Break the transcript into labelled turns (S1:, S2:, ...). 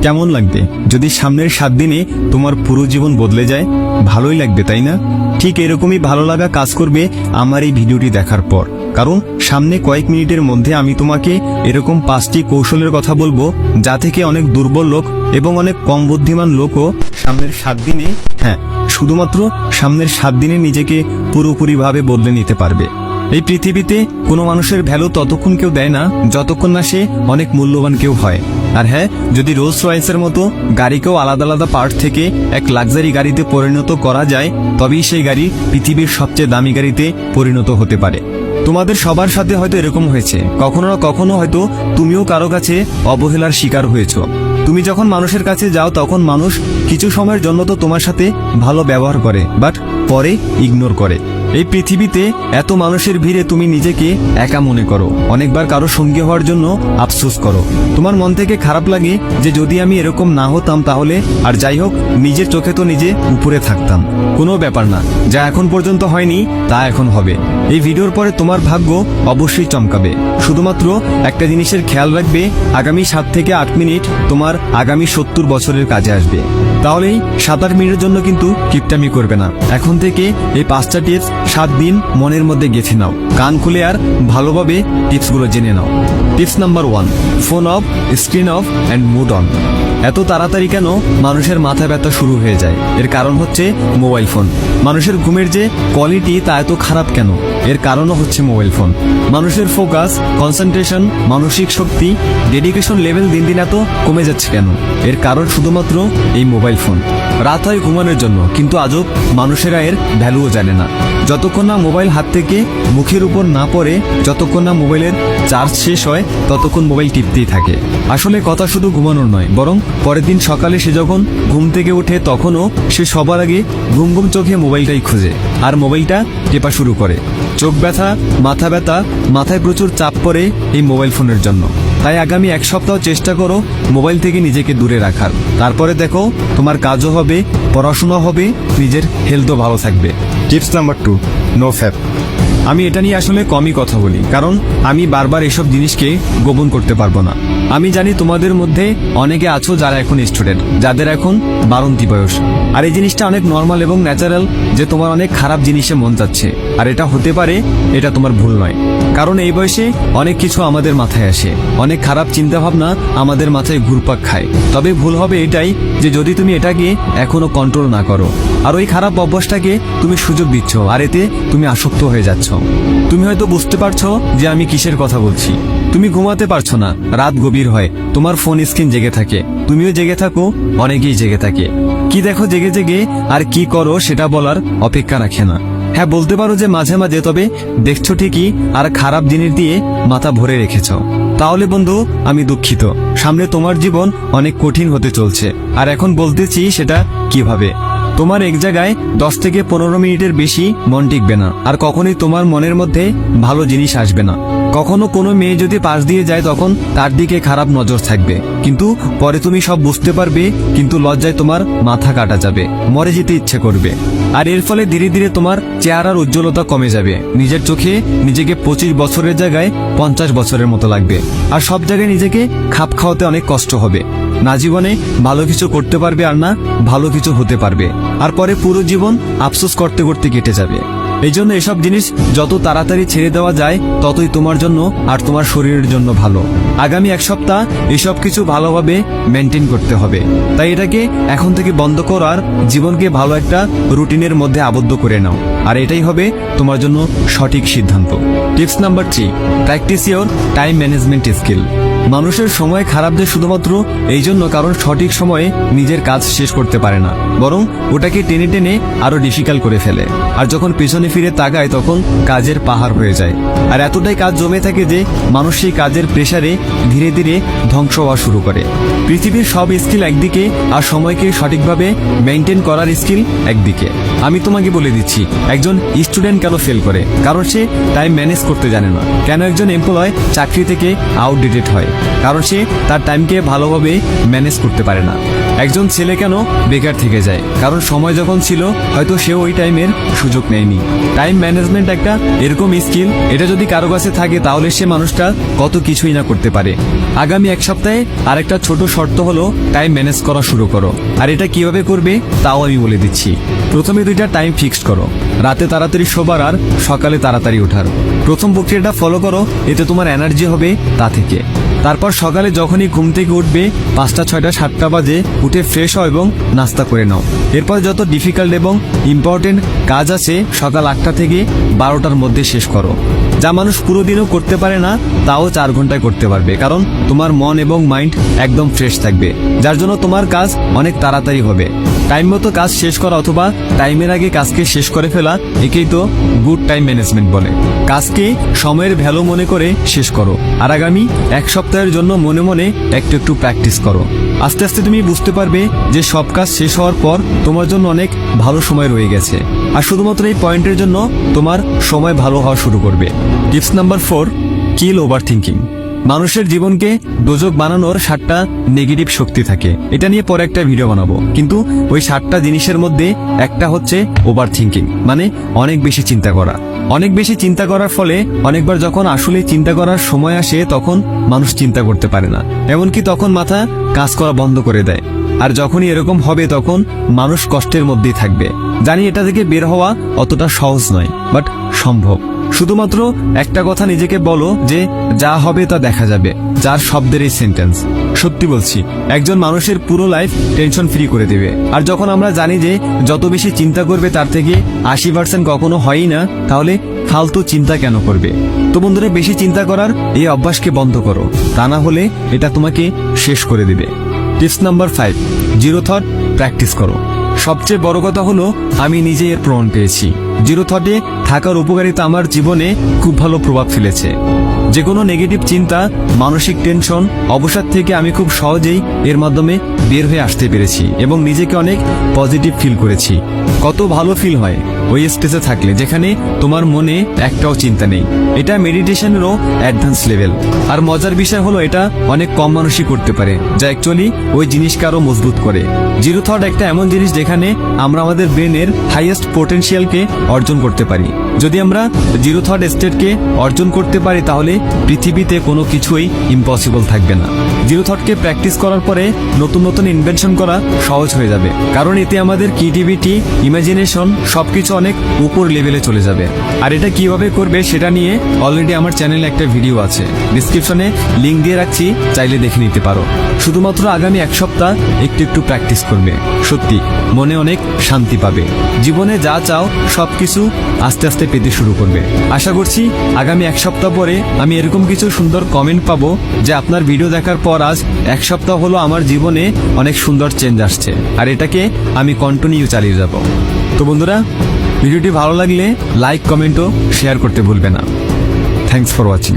S1: কেমন লাগবে যদি সামনের 7 দিনে তোমার পুরো জীবন বদলে যায়? ভালোই লাগবে, তাই না? ঠিক এরকমই ভালো লাগা কাজ করবে আমার এই ভিডিওটি দেখার পর, কারণ সামনে কয়েক মিনিটের মধ্যে আমি তোমাকে এরকম 5টি কৌশলের কথা বলবো, যা থেকে অনেক দুর্বল লোক এবং অনেক কম বুদ্ধিমান লোকও সামনের 7 দিনে, হ্যাঁ শুধুমাত্র সামনের 7 দিনে নিজেকে পুরোপুরিভাবে বদলে নিতে পারবে। এই পৃথিবীতে কোনো মানুষের ভ্যালু ততক্ষণ কেউ দেয় না যতক্ষণ না সে অনেক মূল্যবান কেউ হয়। আর হ্যাঁ, যদি রোলস রয়েসের মতো গাড়িকেও আলাদা আলাদা পার্ট থেকে এক লাক্সারি গাড়িতে পরিণত করা যায়, তবেই সেই গাড়ি পৃথিবীর সবচেয়ে দামি গাড়িতে পরিণত হতে পারে। তোমাদের সবার সাথে হয়তো এরকম হয়েছে, কখনো না কখনো হয়তো তুমিও কারো কাছে অবহেলার শিকার হয়েছো। তুমি যখন মানুষের কাছে যাও তখন মানুষ কিছু সময়ের জন্য তো তোমার সাথে ভালো ব্যবহার করে, বাট পরে ইগনোর করে। এই পৃথিবীতে এত মানুষের ভিড়ে তুমি নিজেকে একা মনে করো, অনেকবার কারো সঙ্গী হওয়ার জন্য আফসোস করো। তোমার মন থেকে খারাপ লাগে যে যদি আমি এরকম না হতাম তাহলে, আর যাই হোক, নিজের চোখে তো নিজে উপরে থাকতাম। কোনো ব্যাপার না, যা এখন পর্যন্ত হয়নি তা এখন হবে। এই ভিডিওর পরে তোমার ভাগ্য অবশ্যই চমকাবে। শুধুমাত্র একটা জিনিসের খেয়াল রাখবে, আগামী 7 থেকে 8 মিনিট তোমার আগামী 70 বছরের কাজে আসবে। তাহলেই 7-8 মিনিটের জন্য কিন্তু কিপটামি করবে না। এখন থেকে এই 5টা টিপস 7 দিন মনের মধ্যে গেঁথে নাও, কান খুলে আর ভালোভাবে টিপসগুলো জেনে নাও। Tips number 1, phone off, screen off and mood on. এত তাড়াতাড়ি কেন মানুষের মাথা ব্যথা শুরু হয়ে যায়? এর কারণ হচ্ছে মোবাইল ফোন। মানুষের ঘুমের যে কোয়ালিটি তা এত খারাপ কেন? এর কারণও হচ্ছে মোবাইল ফোন। মানুষের ফোকাস, কনসেন্ট্রেশন, মানসিক শক্তি, ডেডিকেশন লেভেল দিন দিন এত কমে যাচ্ছে কেন? এর কারণ শুধুমাত্র এই মোবাইল ফোন। রাত হয় ঘুমানোর জন্য, কিন্তু আজব মানুষেরা এর ভ্যালুও জানে না। যতক্ষণ না মোবাইল হাত থেকে মুখের উপর না পড়ে, যতক্ষণ না মোবাইলের চার্জ শেষ হয়, ততক্ষণ মোবাইল টিপতেই থাকে। আসলে কথা শুধু ঘুমানোর নয়, বরং পরের দিন সকালে সে যখন ঘুম থেকে ওঠে তখনও সে সবার আগে ঘুম ঘুম চোখে মোবাইলটাই খোঁজে আর মোবাইলটা টেপা শুরু করে। চোখ ব্যথা, মাথা ব্যথা, মাথায় প্রচুর চাপ পড়ে এই মোবাইল ফোনের জন্য। তাই আগামী 1 সপ্তাহ চেষ্টা করো মোবাইল থেকে নিজেকে দূরে রাখার। তারপরে দেখো তোমার কাজও হবে, পড়াশোনা হবে, নিজের হেলথও ভালো থাকবে। Tips number 2, no fap. আমি এটা নিয়ে আসলে কমই কথা বলি, কারণ আমি বারবার এসব জিনিসকে গোপন করতে পারবো না। আমি জানি তোমাদের মধ্যে অনেকে আছো যারা এখন স্টুডেন্ট, যাদের এখন 12 বয়স। আর এই জিনিসটা অনেক নর্মাল এবং ন্যাচারাল যে তোমার অনেক খারাপ জিনিসে মন যাচ্ছে, আর এটা হতে পারে, এটা তোমার ভুল নয়। কারণ এই বয়সে অনেক কিছু আমাদের মাথায় আসে, অনেক খারাপ চিন্তাভাবনা আমাদের মাথায় ঘুরপাক খায়। তবে ভুল হবে এটাই যে যদি তুমি এটাকে এখনো কন্ট্রোল না করো, আর ওই খারাপ অভ্যাসটাকে তুমি সুযোগ দিচ্ছ, আর এতে তুমি আসক্ত হয়ে যাচ্ছ। তুমি হয়তো বুঝতে পারছো যে আমি কিসের কথা বলছি। তুমি ঘুমাতে পারছো না, রাত গভীর হয়, তোমার ফোন স্ক্রিন জেগে থাকে, তুমিও জেগে থাকো, অনেকেই জেগে থাকে। কি দেখো জেগে জেগে আর কি করো সেটা বলার অপেক্ষা রাখে না। হ্যাঁ, বলতে পারো যে মাঝে মাঝে, তবে দেখছো ঠিকই আর খারাপ জিনিস দিয়ে মাথা ভরে রেখেছ। তাহলে বন্ধু, আমি দুঃখিত, সামনে তোমার জীবন অনেক কঠিন হতে চলছে। আর এখন বলতেছি সেটা কিভাবে। তোমার এক জায়গায় 10 থেকে 15 মিনিটের বেশি মন টিকবে না, আর কখনোই তোমার মনের মধ্যে ভালো জিনিস আসবে না। কখনো কোনো মেয়ে যদি পাশ দিয়ে যায় তখন তার দিকে খারাপ নজর থাকবে, কিন্তু পরে তুমি সব বুঝতে পারবে, কিন্তু লজ্জায় তোমার মাথা কাটা যাবে, মরে যেতে ইচ্ছে করবে। আর এর ফলে ধীরে ধীরে তোমার চেহারার উজ্জ্বলতা কমে যাবে। নিজের চোখে নিজেকে 25 বছরের জায়গায় 50 বছরের মতো লাগবে। আর সব জায়গায় নিজেকে খাপ খাওয়াতে অনেক কষ্ট হবে। না জীবনে ভালো কিছু করতে পারবে, আর না ভালো কিছু হতে পারবে। আর পরে পুরো জীবন আফসোস করতে করতে কেটে যাবে। এই জন্য এসব জিনিস যত তাড়াতাড়ি ছেড়ে দেওয়া যায় ততই তোমার জন্য আর তোমার শরীরের জন্য ভালো। আগামী 1 সপ্তাহ এসব কিছু ভালোভাবে মেনটেন করতে হবে। তাই এটাকে এখন থেকে বন্ধ করো আর জীবনকে ভালো একটা রুটিনের মধ্যে আবদ্ধ করে নাও, আর এটাই হবে তোমার জন্য সঠিক সিদ্ধান্ত। Tips number 3, practice your time management skill. মানুষের সময় খারাপ দেয় শুধুমাত্র এই জন্য কারণ সঠিক সময়ে নিজের কাজ শেষ করতে পারে না, বরং ওটাকে টেনে টেনে আরো ডিফিকাল্ট করে ফেলে। আর যখন পেছনে ফিরে তাকায় তখন কাজের পাহাড় হয়ে যায়। আর এতটাই কাজ জমে থাকে যে মানুষ সেই কাজের প্রেসারে ধীরে ধীরে ধ্বংস হওয়া শুরু করে। পৃথিবীর সব স্কিল একদিকে, আর সময়কে সঠিকভাবে মেনটেন করার স্কিল একদিকে। আমি তোমাকে বলে দিচ্ছি, একজন স্টুডেন্ট কেন ফেল করে? কারণ সে টাইম ম্যানেজ করতে জানে না। কেন একজন এমপ্লয় চাকরি থেকে আউটডেটেড হয়? কারণ সে তার টাইমকে ভালোভাবে ম্যানেজ করতে পারে না। একজন ছেলে কেন বেকার থেকে যায়? কারণ সময় যখন ছিল হয়তো সে ওই টাইমের সুযোগ নেয়নি। টাইম ম্যানেজমেন্ট একটা এরকম স্কিল, এটা যদি কারো কাছে থাকে তাহলে সে মানুষটা কত কিছুই না করতে পারে। আগামী এক সপ্তাহে আরেকটা ছোট শর্ত হলো টাইম ম্যানেজ করা শুরু করো। আর এটা কিভাবে করবে তাও আমি বলে দিচ্ছি। প্রথমে 2টা টাইম ফিক্সড করো, রাতে তাড়াতাড়ি শোবার আর সকালে তাড়াতাড়ি ওঠার। প্রথম প্রক্রিয়াটা ফলো করো, এতে তোমার এনার্জি হবে তা থেকে। তারপর সকালে যখনই ঘুম থেকে উঠবে 5টা 6টা 7টা বাজে উঠে ফ্রেশ হও এবং নাস্তা করে নাও। এরপর যত ডিফিকাল্ট এবং ইম্পর্টেন্ট কাজ আছে সকাল 8টা থেকে 12টার মধ্যে শেষ করো। যা মানুষ পুরো দিনও করতে পারে না তাও 4 ঘন্টায় করতে পারবে, কারণ তোমার মন এবং মাইন্ড একদম ফ্রেশ থাকবে, যার জন্য তোমার কাজ অনেক তাড়াতাড়ি হবে। টাইম মতো কাজ শেষ করা অথবা টাইমের আগে কাজকে শেষ করে ফেলা, একেই তো গুড টাইম ম্যানেজমেন্ট বলে। কাজকে সময়ের ভ্যালু মনে করে শেষ করো, আর আগামী এক সপ্তাহের জন্য মনে মনে একটু একটু প্র্যাকটিস করো। আস্তে আস্তে তুমি বুঝতে পারবে যে সব কাজ শেষ হওয়ার পর তোমার জন্য অনেক ভালো সময় রয়ে গেছে, আর শুধুমাত্র এই পয়েন্টের জন্য তোমার সময় ভালো হওয়া শুরু করবে। টিপস নাম্বার 4, কিল ওভার থিঙ্কিং। মানুষের জীবনকে দোজক বানানোর 7টা নেগেটিভ শক্তি থাকে, এটা নিয়ে পরে একটা ভিডিও বানাবো। কিন্তু ওই 7টা জিনিসের মধ্যে একটা হচ্ছে ওভার থিঙ্কিং, মানে অনেক বেশি চিন্তা করা। অনেক বেশি চিন্তা করার ফলে অনেকবার যখন আসলে চিন্তা করার সময় আসে তখন মানুষ চিন্তা করতে পারে না, এমনকি তখন মাথা কাজ করা বন্ধ করে দেয়। আর যখনই এরকম হবে তখন মানুষ কষ্টের মধ্যেই থাকবে। জানি এটা থেকে বের হওয়া অতটা সহজ নয়, বাট সম্ভব। শুধুমাত্র একটা কথা নিজেকে বলো যে যা হবে তা দেখা যাবে, যার শব্দের এই সেন্টেন্স। সত্যি বলছি, একজন মানুষের পুরো লাইফ টেনশন ফ্রি করে দেবে। আর যখন আমরা জানি যে যত বেশি চিন্তা করবে তার থেকে 80% কখনো হয়ই না, তাহলে ফালতু চিন্তা কেন করবে? তো বন্ধুরা, বেশি চিন্তা করার এই অভ্যাসকে বন্ধ করো, তা না হলে এটা তোমাকে শেষ করে দিবে। Tips number 5, zero thought practice করো। সবচেয়ে বড় কথা হলো আমি নিজে এর প্রমাণ পেয়েছি। জিরো থটে থাকার উপকারিতা আমার জীবনে খুব ভালো প্রভাব ফেলেছে। যে কোনো নেগেটিভ চিন্তা, মানসিক টেনশন, অবসাদ থেকে আমি খুব সহজেই এর মাধ্যমে বের হয়ে আসতে পেরেছি এবং নিজেকে অনেক পজিটিভ ফিল করেছি। কত ভালো ফিল হয় ওই স্টেজে থাকলে যেখানে তোমার মনে একটাও চিন্তা নেই। এটা মেডিটেশনেরও অ্যাডভান্স লেভেল। আর মজার বিষয় হলো এটা অনেক কম মানুষই করতে পারে, যা অ্যাকচুয়ালি ওই জিনিসকে আরো মজবুত করে। জিরো থট একটা এমন জিনিস যেখানে আমরা আমাদের ব্রেনের হাইয়েস্ট পোটেনশিয়ালকে অর্জন করতে পারি। যদি আমরা জিরো থট স্টেটকে অর্জন করতে পারি তাহলে পৃথিবীতে কোনো কিছুই ইম্পসিবল থাকবে না। জিরো থটকে প্র্যাকটিস করার পরে নতুন নতুন ইনভেনশন করা সহজ হয়ে যাবে, কারণ এতে আমাদের ক্রিয়েটিভিটি, ইমাজিনেশন সবকিছু অনেক উপর লেভেলে চলে যাবে। আর এটা কিভাবে করবে সেটা নিয়ে অলরেডি আমার চ্যানেলে একটা ভিডিও আছে, ডিসক্রিপশনে লিংক দিয়ে রাখছি, চাইলে দেখে নিতে পারো। শুধুমাত্র আগামী এক সপ্তাহ একটু একটু প্র্যাকটিস করবে, সত্যি মনে অনেক শান্তি পাবে। জীবনে যা চাও সবকিছু আস্তে আস্তে পেতে শুরু করবে। আশা করছি আগামী এক সপ্তাহ পরে আমি এরকম কিছু সুন্দর কমেন্ট পাবো যে আপনার ভিডিও দেখার পর আজ এক সপ্তাহ হলো আমার জীবনে অনেক সুন্দর চেঞ্জ আসছে, আর এটাকে আমি কন্টিনিউ চালিয়ে যাব। তো বন্ধুরা, ভিডিওটি ভালো লাগলে লাইক, কমেন্ট ও শেয়ার করতে ভুলবে না। Thanks for watching.